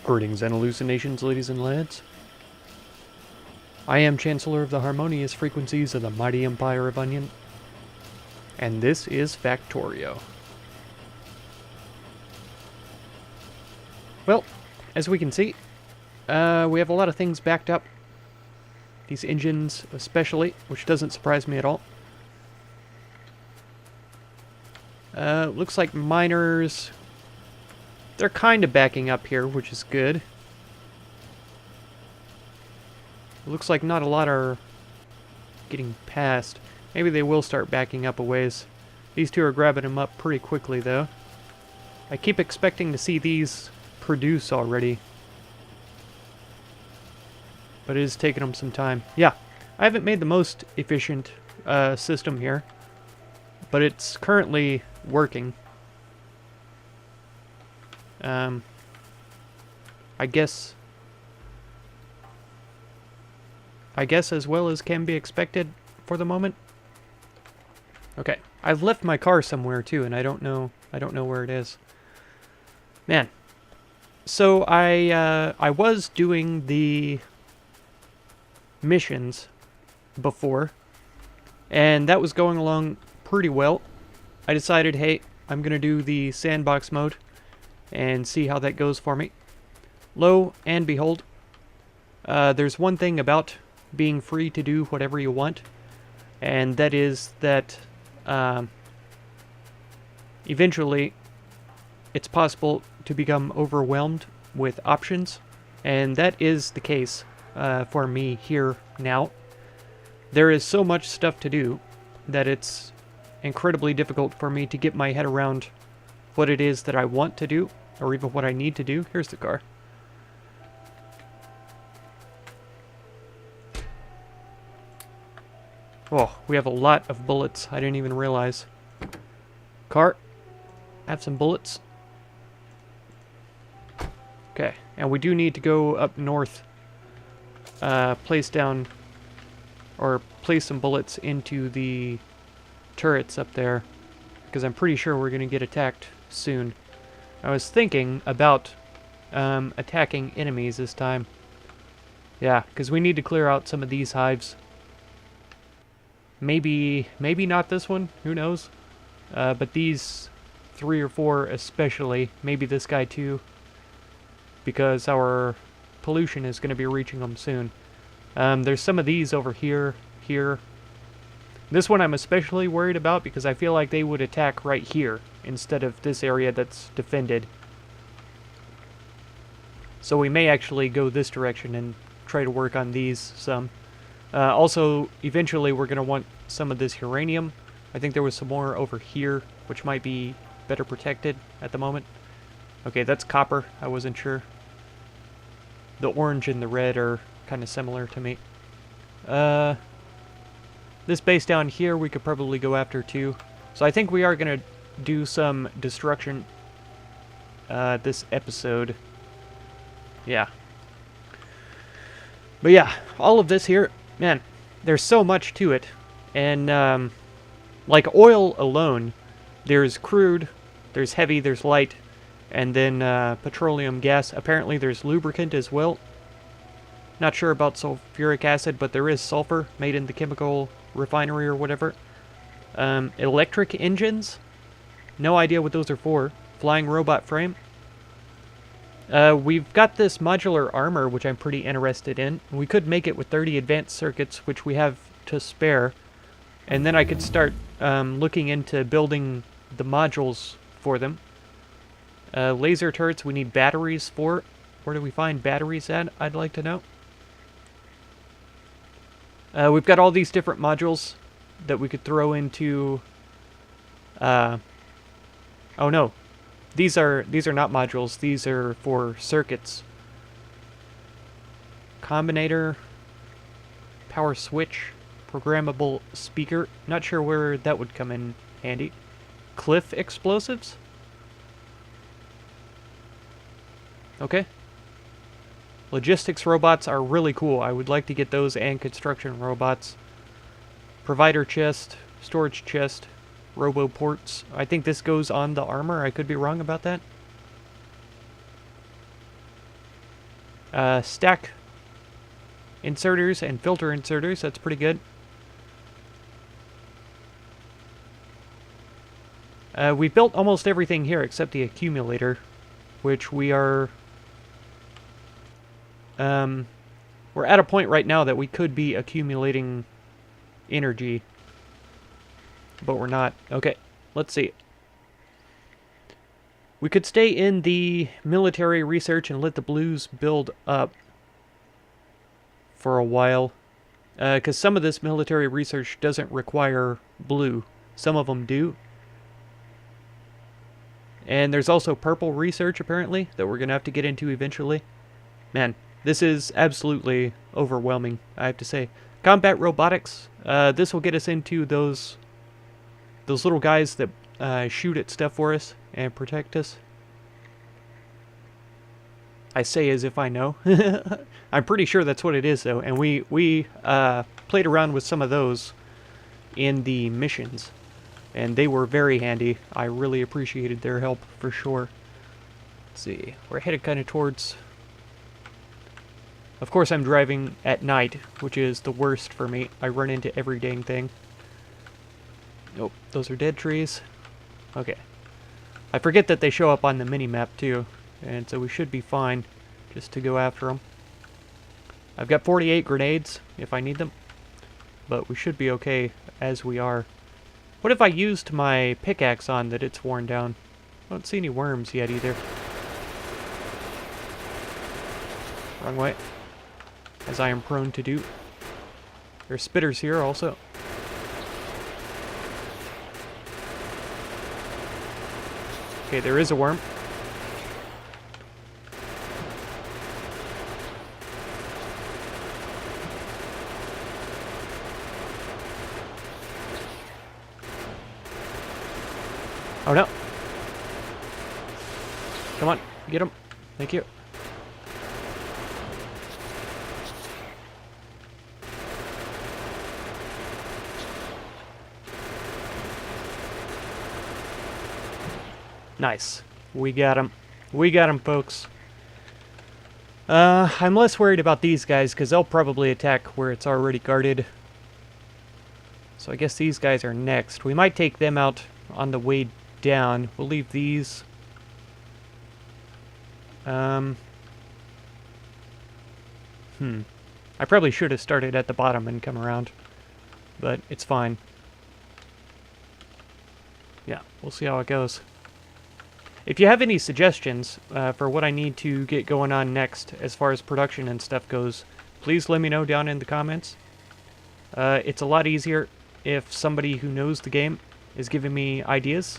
Greetings and hallucinations, ladies and lads. I am Chancellor of the harmonious frequencies of the mighty Empire of Onion, and this is Factorio. Well, as we can see, we have a lot of things backed up. These engines especially, which doesn't surprise me at all. Looks like miners, they're kind of backing up here, which is good. Looks like not a lot are getting past. Maybe they will start backing up a ways. These two are grabbing them up pretty quickly, though. I keep expecting to see these produce already, but it is taking them some time. Yeah, I haven't made the most efficient system here, but it's currently working. I guess as well as can be expected for the moment. Okay, I've left my car somewhere too, and I don't know where it is. Man, so I was doing the missions before, and that was going along pretty well. I decided, hey, I'm gonna do the sandbox mode and see how that goes for me. Lo and behold, there's one thing about being free to do whatever you want, and that is that eventually it's possible to become overwhelmed with options, and that is the case for me here now. There is so much stuff to do that it's incredibly difficult for me to get my head around what it is that I want to do, or even what I need to do. Here's the car. Oh, we have a lot of bullets. I didn't even realize. Car, have some bullets. Okay, and we do need to go up north. Place some bullets into the turrets up there, because I'm pretty sure we're going to get attacked soon. I was thinking about attacking enemies this time. Yeah, because we need to clear out some of these hives. Maybe not this one, who knows? But these 3 or 4 especially, maybe this guy too, because our pollution is going to be reaching them soon. There's some of these over here. This one I'm especially worried about because I feel like they would attack right here instead of this area that's defended. So we may actually go this direction and try to work on these some. Also, eventually we're going to want some of this uranium. I think there was some more over here, which might be better protected at the moment. Okay, that's copper. I wasn't sure. The orange and the red are kind of similar to me. This base down here we could probably go after too. So I think we are going to do some destruction this episode. Yeah. But yeah, all of this here, man, there's so much to it. And like oil alone, there's crude, there's heavy, there's light, and then petroleum gas. Apparently there's lubricant as well. Not sure about sulfuric acid, but there is sulfur made in the chemical refinery or whatever. Electric engines, no idea what those are for. Flying robot frame. We've got this modular armor, which I'm pretty interested in. We could make it with 30 advanced circuits, which we have to spare. And then I could start looking into building the modules for them. Laser turrets we need batteries for. Where do we find batteries at, I'd like to know. We've got all these different modules that we could throw into... oh no. These are not modules. These are for circuits. Combinator, power switch, programmable speaker. Not sure where that would come in handy. Cliff explosives? Okay. Logistics robots are really cool. I would like to get those and construction robots. Provider chest, storage chest. Roboports. I think this goes on the armor. I could be wrong about that. Stack inserters and filter inserters. That's pretty good. We built almost everything here except the accumulator, which we are... we're at a point right now that we could be accumulating energy, but we're not. Okay, let's see. We could stay in the military research and let the blues build up for a while, because some of this military research doesn't require blue. Some of them do. And there's also purple research, apparently, that we're going to have to get into eventually. Man, this is absolutely overwhelming, I have to say. Combat robotics. This will get us into those little guys that shoot at stuff for us and protect us. I say as if I know. I'm pretty sure that's what it is, though. And we played around with some of those in the missions. And they were very handy. I really appreciated their help, for sure. Let's see. We're headed kind of towards... Of course, I'm driving at night, which is the worst for me. I run into every dang thing. Nope, those are dead trees. Okay. I forget that they show up on the mini-map, too. And so we should be fine just to go after them. I've got 48 grenades, if I need them. But we should be okay as we are. What if I used my pickaxe on that it's worn down? I don't see any worms yet either. Wrong way. As I am prone to do. There's spitters here also. Okay, there is a worm. Oh no. Come on, get him. Thank you. Nice. We got him. We got him, folks. I'm less worried about these guys because they'll probably attack where it's already guarded. So I guess these guys are next. We might take them out on the way down. We'll leave these. I probably should have started at the bottom and come around, but it's fine. Yeah, we'll see how it goes. If you have any suggestions for what I need to get going on next as far as production and stuff goes, please let me know down in the comments. It's a lot easier if somebody who knows the game is giving me ideas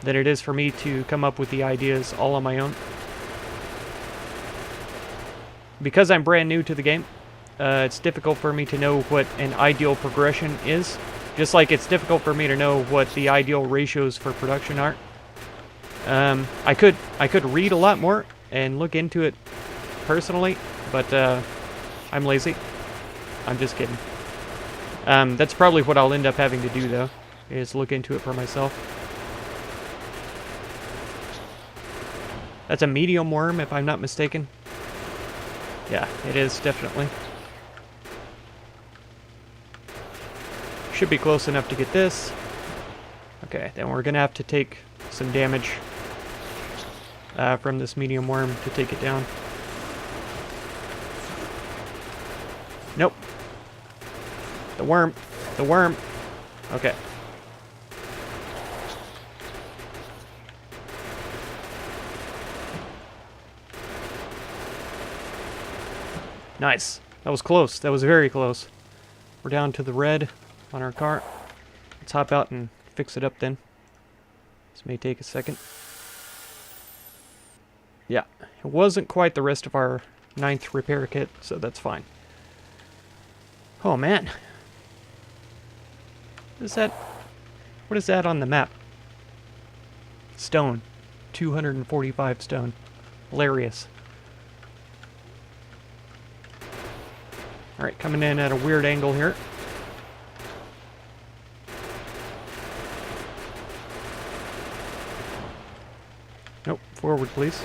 than it is for me to come up with the ideas all on my own. Because I'm brand new to the game, it's difficult for me to know what an ideal progression is, just like it's difficult for me to know what the ideal ratios for production are. I could read a lot more and look into it personally, but I'm lazy. I'm just kidding. That's probably what I'll end up having to do, though, is look into it for myself. That's a medium worm, if I'm not mistaken. Yeah, it is, definitely. Should be close enough to get this. Okay, then we're gonna have to take some damage from this medium worm to take it down. Nope. The worm. The worm. Okay. Nice. That was close. That was very close. We're down to the red on our car. Let's hop out and fix it up then. This may take a second. Yeah, it wasn't quite the rest of our 9th repair kit, so that's fine. Oh man. What is that? What is that on the map? Stone. 245 stone. Hilarious. Alright, coming in at a weird angle here. Nope, forward please.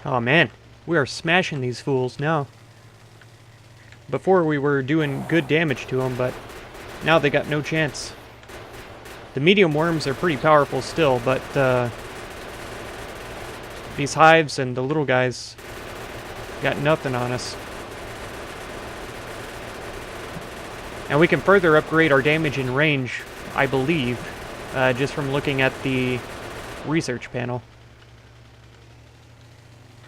Oh man, we are smashing these fools now. Before we were doing good damage to them, but now they got no chance. The medium worms are pretty powerful still, but these hives and the little guys got nothing on us. And we can further upgrade our damage and range, I believe, just from looking at the research panel.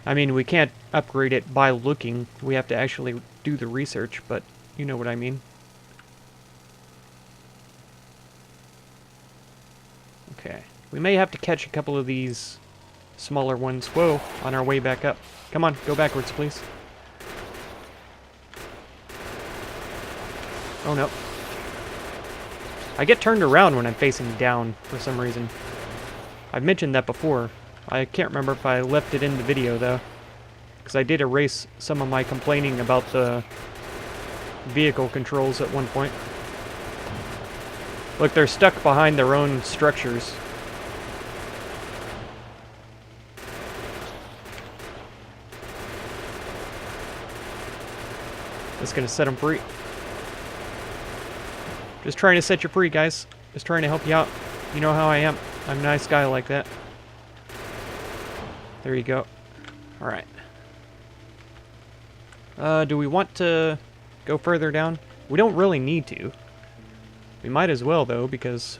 I mean, we can't upgrade it by looking. We have to actually do the research, but you know what I mean. Okay. We may have to catch a couple of these smaller ones. Whoa, on our way back up. Come on, go backwards, please. Oh no. I get turned around when I'm facing down for some reason. I've mentioned that before. I can't remember if I left it in the video though, because I did erase some of my complaining about the vehicle controls at one point. Look, they're stuck behind their own structures. That's gonna set them free. Just trying to set you free, guys. Just trying to help you out. You know how I am. I'm a nice guy like that. There you go. Alright. Do we want to go further down? We don't really need to. We might as well, though, because...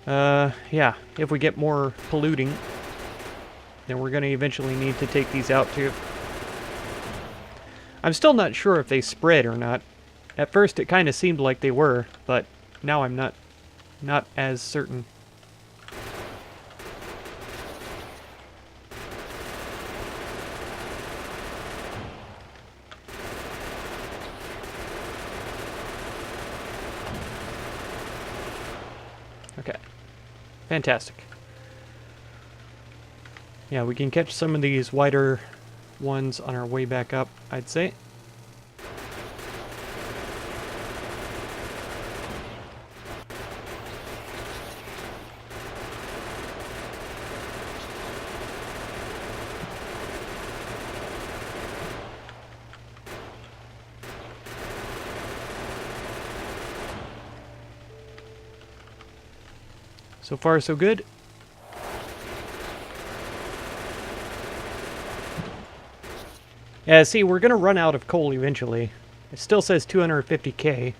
yeah. If we get more polluting, then we're going to eventually need to take these out, too. I'm still not sure if they spread or not. At first, it kind of seemed like they were, but now I'm not as certain. Okay. Fantastic. Yeah, we can catch some of these wider ones on our way back up, I'd say. So far, so good. Yeah, see, we're going to run out of coal eventually. It still says 250k.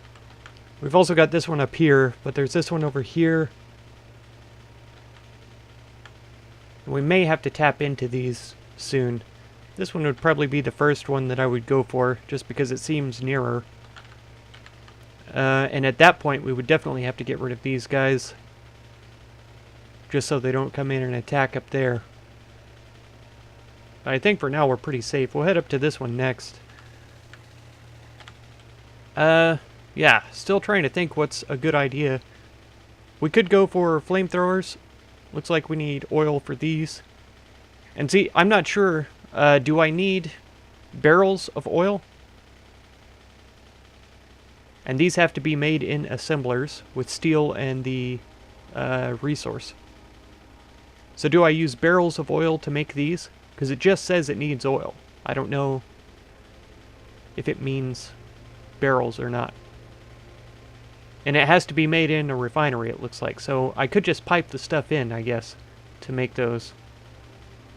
We've also got this one up here, but there's this one over here. And we may have to tap into these soon. This one would probably be the first one that I would go for, just because it seems nearer. And at that point, we would definitely have to get rid of these guys, just so they don't come in and attack up there. But I think for now we're pretty safe. We'll head up to this one next. Yeah, still trying to think what's a good idea. We could go for flamethrowers. Looks like we need oil for these. And see, I'm not sure, do I need barrels of oil? And these have to be made in assemblers with steel and the resource. So do I use barrels of oil to make these? Because it just says it needs oil. I don't know if it means barrels or not. And it has to be made in a refinery, it looks like. So I could just pipe the stuff in, I guess, to make those.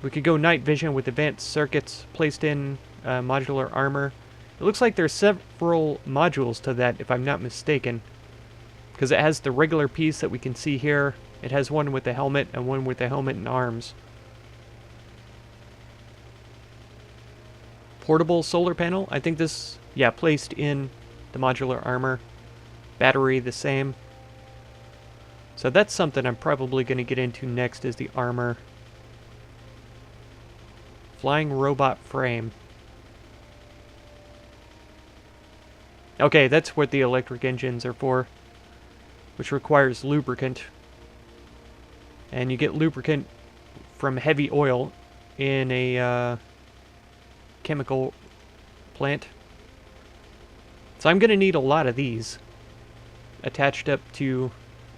We could go night vision with advanced circuits placed in modular armor. It looks like there's several modules to that, if I'm not mistaken. Because it has the regular piece that we can see here. It has one with the helmet and one with the helmet and arms. Portable solar panel. I think this, yeah, placed in the modular armor. Battery the same. So that's something I'm probably going to get into next, is the armor. Flying robot frame. Okay, that's what the electric engines are for, which requires lubricant. And you get lubricant from heavy oil in a chemical plant. So I'm going to need a lot of these attached up to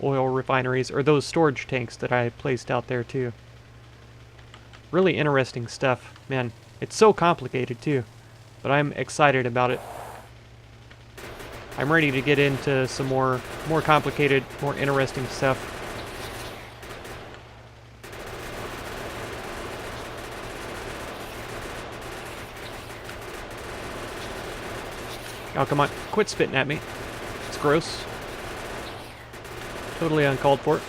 oil refineries, or those storage tanks that I placed out there too. Really interesting stuff. Man, it's so complicated too, but I'm excited about it. I'm ready to get into some more complicated, more interesting stuff. Oh, come on. Quit spitting at me. It's gross. Totally uncalled for.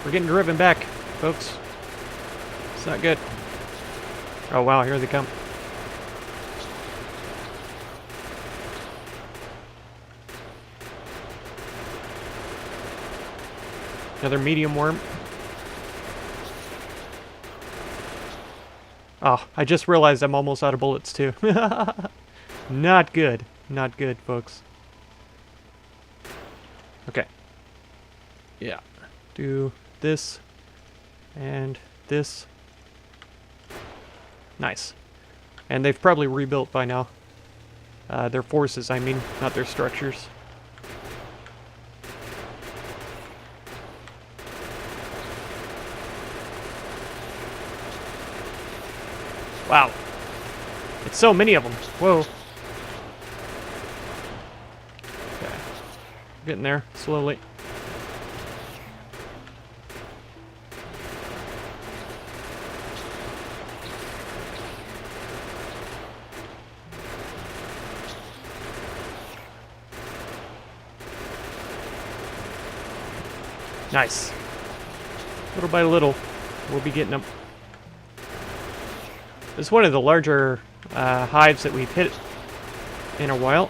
We're getting driven back, folks. It's not good. Oh, wow. Here they come. Another medium worm. Oh, I just realized I'm almost out of bullets, too. Not good. Not good, folks. Okay. Yeah. Do this. And this. Nice. And they've probably rebuilt by now. Their forces, I mean, not their structures. Wow. It's so many of them. Whoa. Okay. Getting there, slowly. Nice. Little by little, we'll be getting them. This is one of the larger hives that we've hit in a while.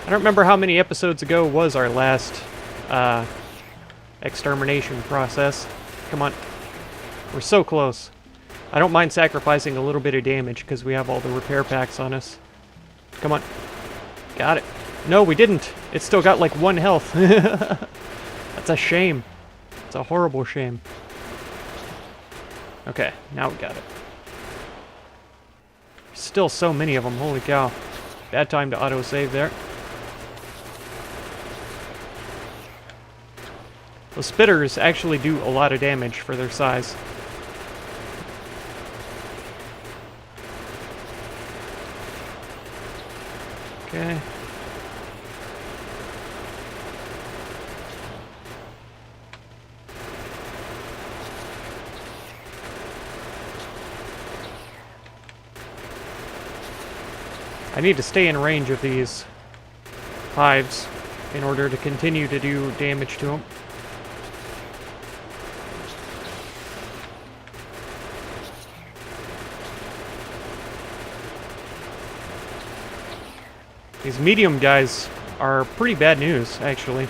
I don't remember how many episodes ago was our last extermination process. Come on. We're so close. I don't mind sacrificing a little bit of damage because we have all the repair packs on us. Come on. Got it. No, we didn't. It's still got like 1 health. That's a shame. It's a horrible shame. Okay, now we got it. Still so many of them, holy cow. Bad time to auto-save there. The spitters actually do a lot of damage for their size. Okay. I need to stay in range of these hives in order to continue to do damage to them. These medium guys are pretty bad news, actually.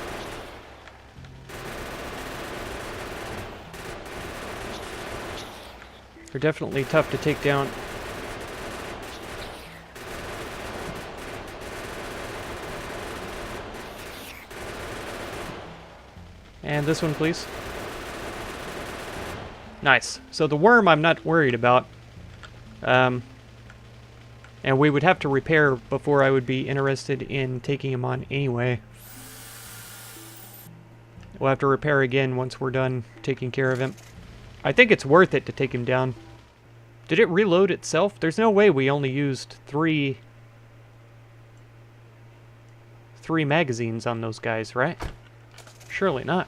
They're definitely tough to take down. And this one, please. Nice. So the worm I'm not worried about. And we would have to repair before I would be interested in taking him on anyway. We'll have to repair again once we're done taking care of him. I think it's worth it to take him down. Did it reload itself? There's no way we only used three magazines on those guys, right? Surely not.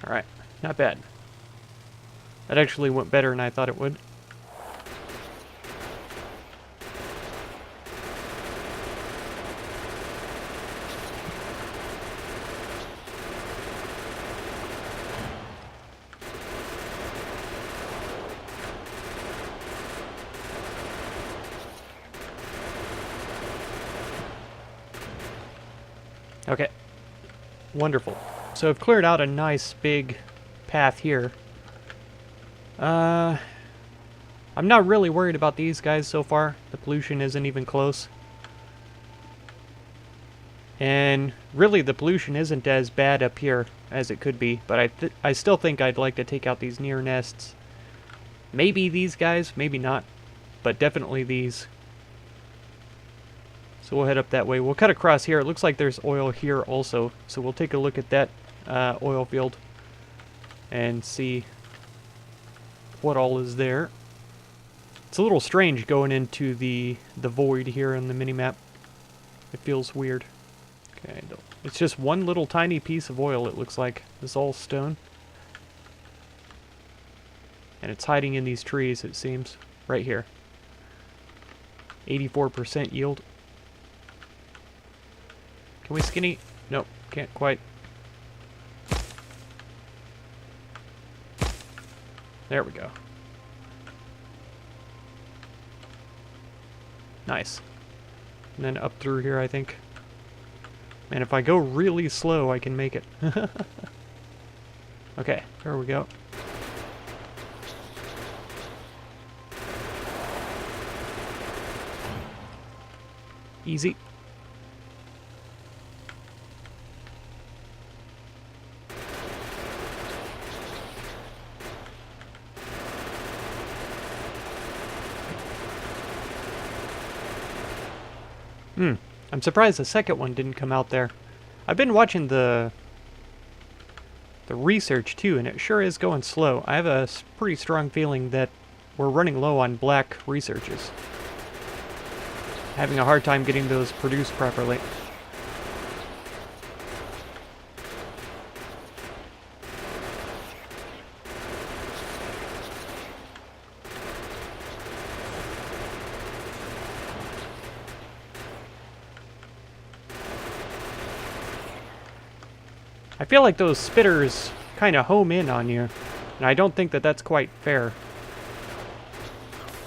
Alright, not bad. That actually went better than I thought it would. Okay. Wonderful. So I've cleared out a nice big path here. I'm not really worried about these guys so far. The pollution isn't even close. And really the pollution isn't as bad up here as it could be, but I still think I'd like to take out these near nests. Maybe these guys, maybe not, but definitely these. So we'll head up that way. We'll cut across here. It looks like there's oil here also. So we'll take a look at that oil field and see what all is there. It's a little strange going into the void here in the minimap. It feels weird. Okay, it's just one little tiny piece of oil, it looks like. It's all stone. And it's hiding in these trees, it seems. Right here. 84% yield. Can we skinny? Nope, can't quite. There we go. Nice. And then up through here, I think. Man, if I go really slow, I can make it. Okay, there we go. Easy. I'm surprised the second one didn't come out there. I've been watching the research too, and it sure is going slow. I have a pretty strong feeling that we're running low on black researches. Having a hard time getting those produced properly. I feel like those spitters kind of home in on you, and I don't think that that's quite fair.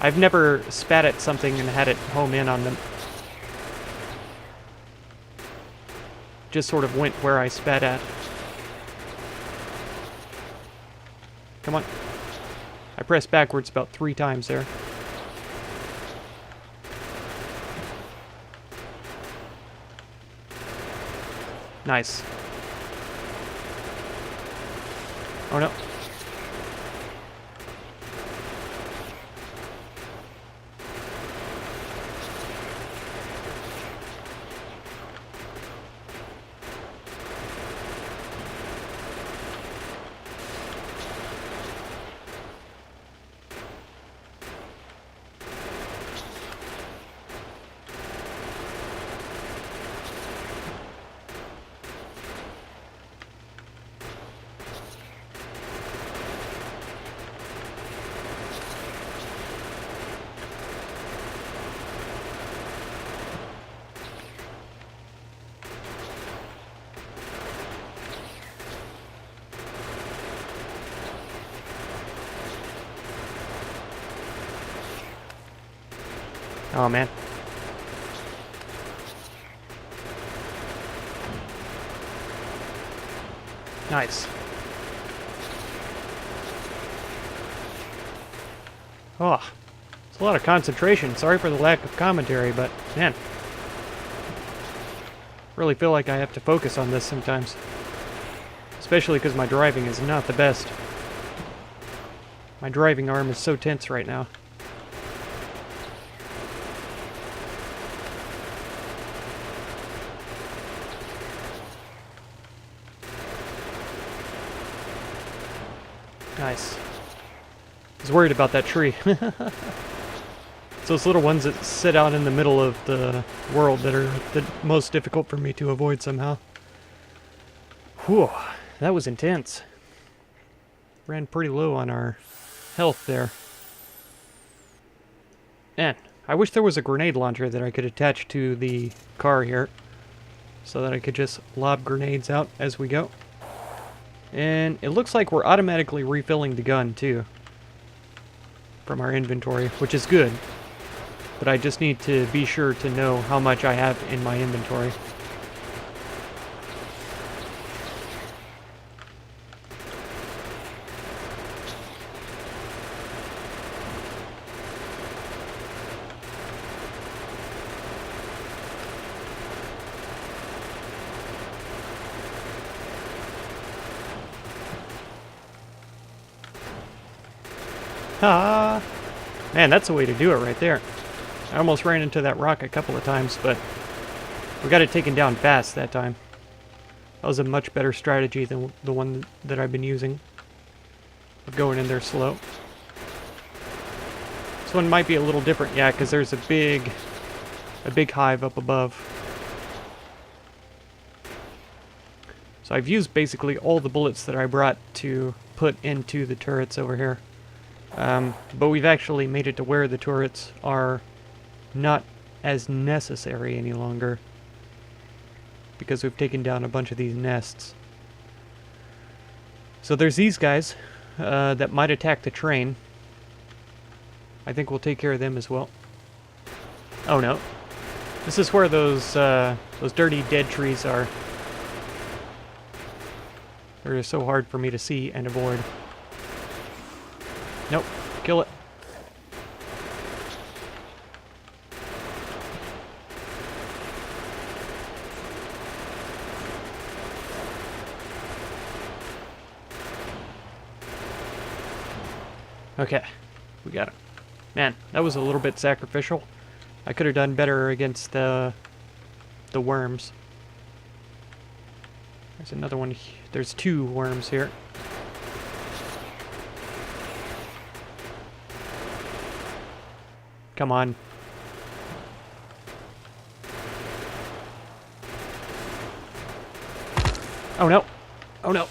I've never spat at something and had it home in on them. Just sort of went where I spat at. Come on. I pressed backwards about 3 times there. Nice. Oh no. Oh man. Nice. Oh, it's a lot of concentration. Sorry for the lack of commentary, but man, really feel like I have to focus on this sometimes. Especially because my driving is not the best. My driving arm is so tense right now. Nice. I was worried about that tree. It's those little ones that sit out in the middle of the world that are the most difficult for me to avoid somehow. Whew, that was intense. Ran pretty low on our health there. Man, I wish there was a grenade launcher that I could attach to the car here, so that I could just lob grenades out as we go. And it looks like we're automatically refilling the gun, too, from our inventory, which is good. But I just need to be sure to know how much I have in my inventory. Ah, man, that's the way to do it right there. I almost ran into that rock a couple of times, but We got it taken down fast that time. That was a much better strategy than the one that I've been using. Of going in there slow. This one might be a little different, yeah, because there's a big hive up above. So I've used basically all the bullets that I brought to put into the turrets over here. But we've actually made it to where the turrets are not as necessary any longer, because we've taken down a bunch of these nests. So there's these guys that might attack the train. I think we'll take care of them as well. Oh no. This is where those dirty dead trees are. They're so hard for me to see and avoid. Nope. Kill it. Okay. We got it. Man, that was a little bit sacrificial. I could have done better against the worms. There's another one. There's 2 worms here. Come on. Oh no. Oh no.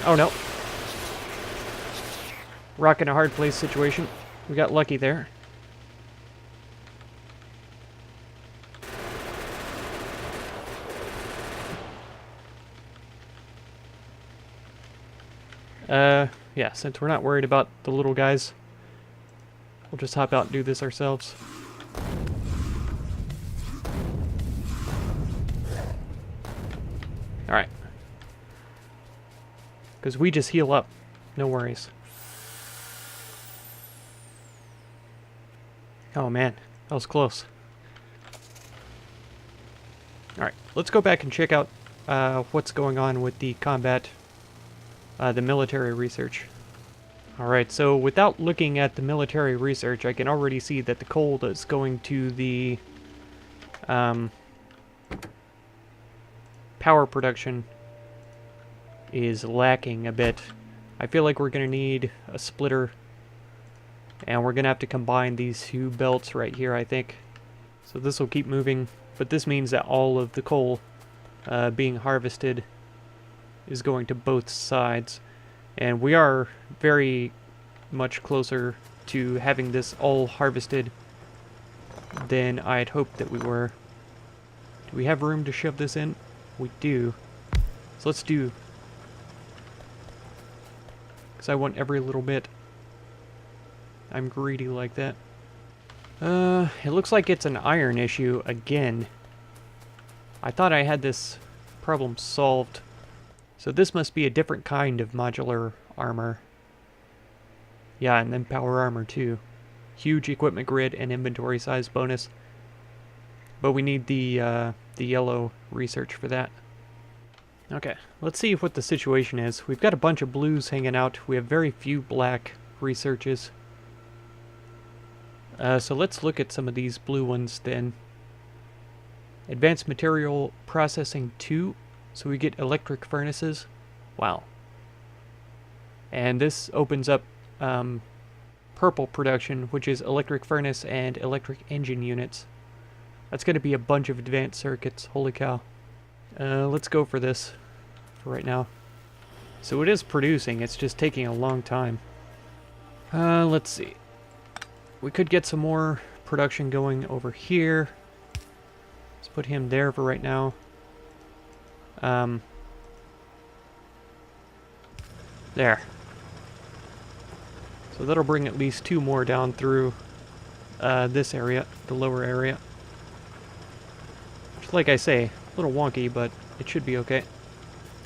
Oh no. Rock in a hard place situation. We got lucky there. Yeah, since we're not worried about the little guys, we'll just hop out and do this ourselves. Alright. Because we just heal up. No worries. Oh man, that was close. Alright, let's go back and check out what's going on with the combat, the military research. Alright, so without looking at the military research, I can already see that the coal that's going to the power production is lacking a bit. I feel like we're going to need a splitter, and we're going to have to combine these 2 belts right here, I think. So this will keep moving, but this means that all of the coal being harvested is going to both sides. And we are very much closer to having this all harvested than I had hoped that we were. Do we have room to shove this in? We do. So let's do. Because I want every little bit. I'm greedy like that. It looks like it's an iron issue again. I thought I had this problem solved. So this must be a different kind of modular armor. Yeah, and then power armor too. Huge equipment grid and inventory size bonus. But we need the yellow research for that. Okay, let's see what the situation is. We've got a bunch of blues hanging out. We have very few black researches. So let's look at some of these blue ones then. Advanced Material Processing 2. So we get electric furnaces. Wow. And this opens up purple production, which is electric furnace and electric engine units. That's going to be a bunch of advanced circuits. Holy cow. Let's go for this for right now. So it is producing. It's just taking a long time. Let's see. We could get some more production going over here. Let's put him there for right now. There. So that'll bring at least 2 more down through this area, the lower area. Which, like I say, a little wonky, but it should be okay.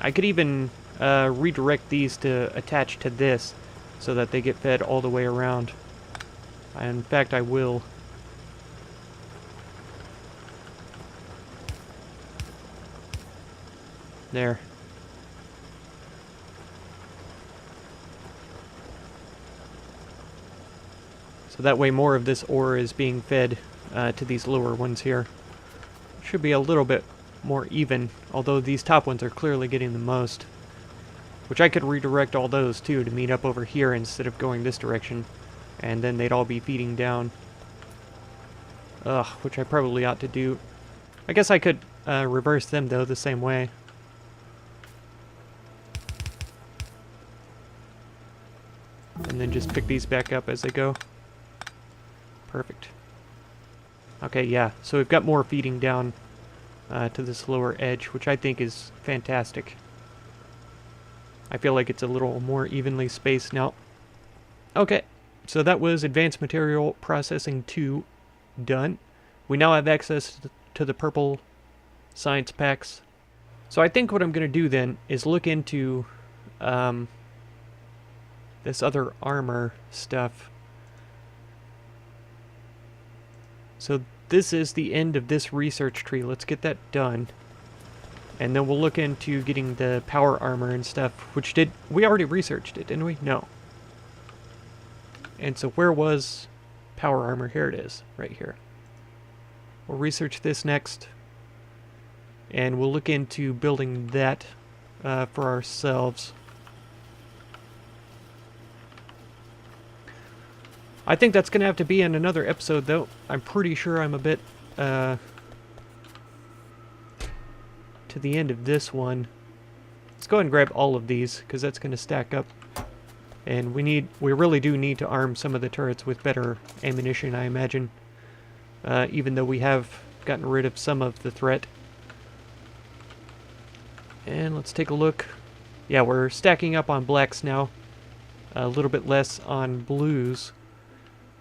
I could even redirect these to attach to this so that they get fed all the way around. In fact, I will. There. So that way more of this ore is being fed to these lower ones here. should be a little bit more even, although these top ones are clearly getting the most. Which I could redirect all those, too, to meet up over here instead of going this direction. And then they'd all be feeding down. Ugh, which I probably ought to do. I guess I could reverse them, though, the same way. And then just pick these back up as they go. Perfect. Okay, yeah, so we've got more feeding down to this lower edge, which I think is fantastic. I feel like it's a little more evenly spaced now. Okay, so that was Advanced Material Processing 2 done. We now have access to the purple science packs. So I think what I'm going to do then is look into this other armor stuff. So this is the end of this research tree. Let's get that done. And then we'll look into getting the power armor and stuff, which we already researched it, didn't we? No. And so where was power armor? Here it is, right here. We'll research this next. And we'll look into building that for ourselves. I think that's going to have to be in another episode, though. I'm pretty sure I'm a bit to the end of this one. Let's go ahead and grab all of these, because that's going to stack up. And we really do need to arm some of the turrets with better ammunition, I imagine. Even though we have gotten rid of some of the threat. And let's take a look. Yeah, we're stacking up on blacks now. A little bit less on blues.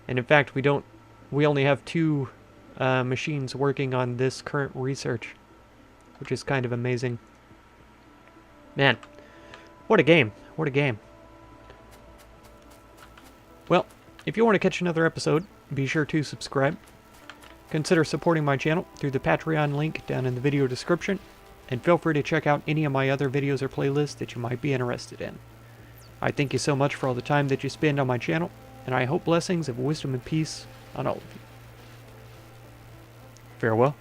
And in fact, we only have 2 machines working on this current research, which is kind of amazing. Man, what a game. What a game. Well, if you want to catch another episode, be sure to subscribe. Consider supporting my channel through the Patreon link down in the video description, and feel free to check out any of my other videos or playlists that you might be interested in. I thank you so much for all the time that you spend on my channel, and I hope blessings of wisdom and peace on all of you. Farewell.